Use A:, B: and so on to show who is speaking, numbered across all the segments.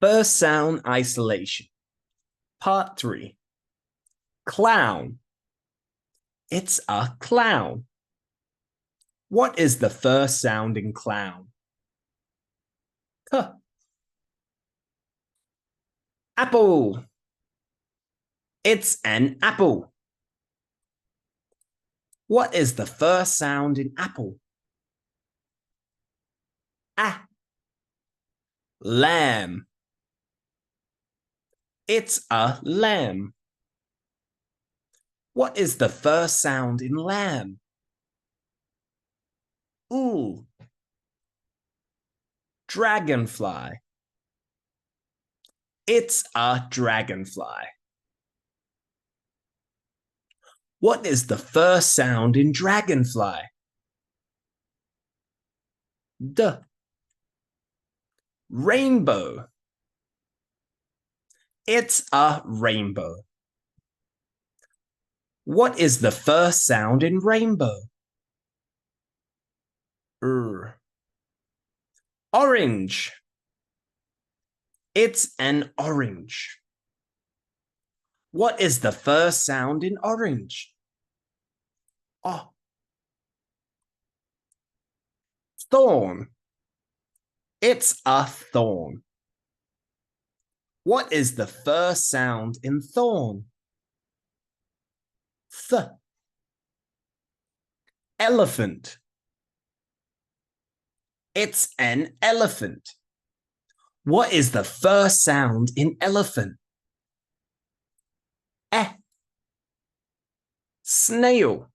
A: First sound isolation. Part 3. Clown. It's a clown. What is the first sound in clown? K. Apple. It's an apple. What is the first sound in apple? A. Lamb. It's a lamb. What is the first sound in lamb? Ooh. Dragonfly. It's a dragonfly. What is the first sound in dragonfly? D. Rainbow. It's a rainbow. What is the first sound in rainbow? Orange. It's an orange. What is the first sound in orange? Oh. Thorn. It's a thorn. What is the first sound in thorn? Th. Elephant. It's an elephant. What is the first sound in elephant? Eh. Snail.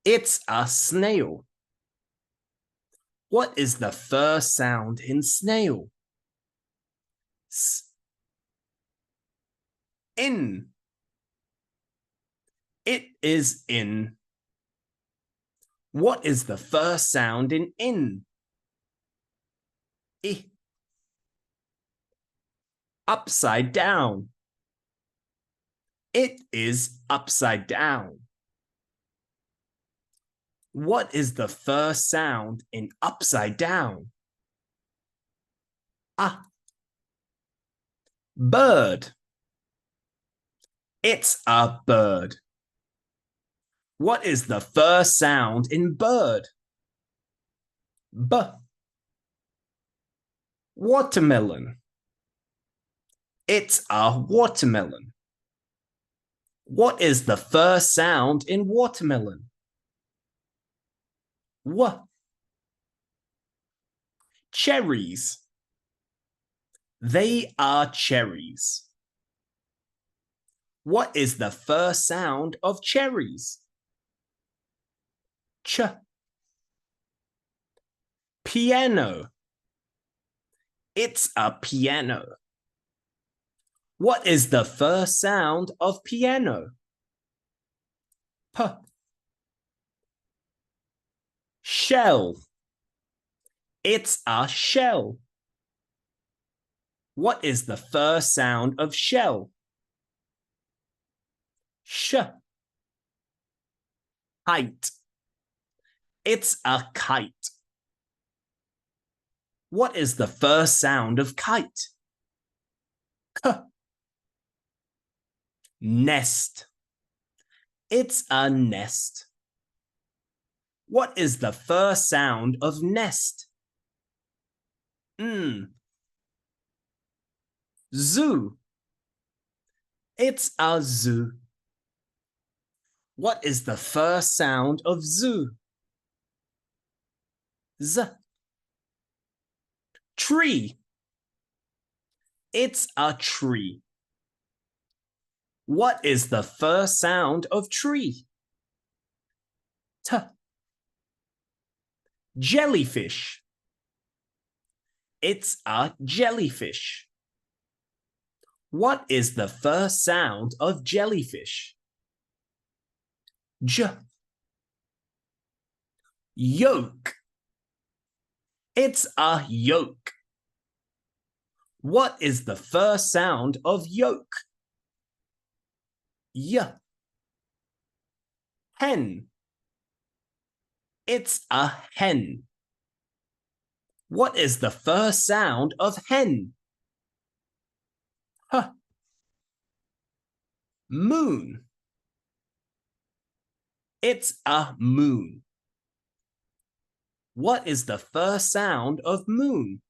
A: It's a snail. What is the first sound in snail? S. In. It is in. What is the first sound in in? I. Upside down. It is upside down. What is the first sound in upside down? Ah. Bird. It's a bird. What is the first sound in bird? B. Watermelon. It's a watermelon. What is the first sound in watermelon? W. Cherries. They are cherries. What is the first sound of cherries? Ch. Piano. It's a piano. What is the first sound of piano? P. Shell. It's a shell. What is the first sound of shell? Sh. Kite. It's a kite. What is the first sound of kite? K. Nest. It's a nest. What is the first sound of nest? Zoo. It's a zoo. What is the first sound of zoo? Z. Tree. It's a tree. What is the first sound of tree? T. Jellyfish. It's a jellyfish. What is the first sound of jellyfish? J. Yolk. It's a yolk. What is the first sound of yolk? Y. Hen. It's a hen. What is the first sound of hen? Huh. Moon. It's a moon. What is the first sound of moon?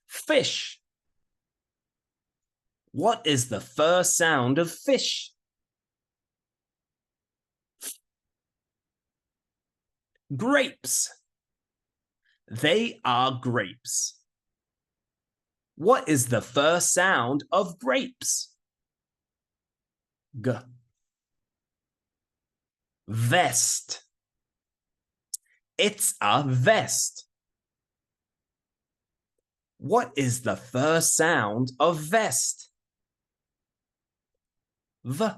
A: Fish. What is the first sound of fish? Grapes. They are grapes. What is the first sound of grapes? G. Vest. It's a vest. What is the first sound of vest? V.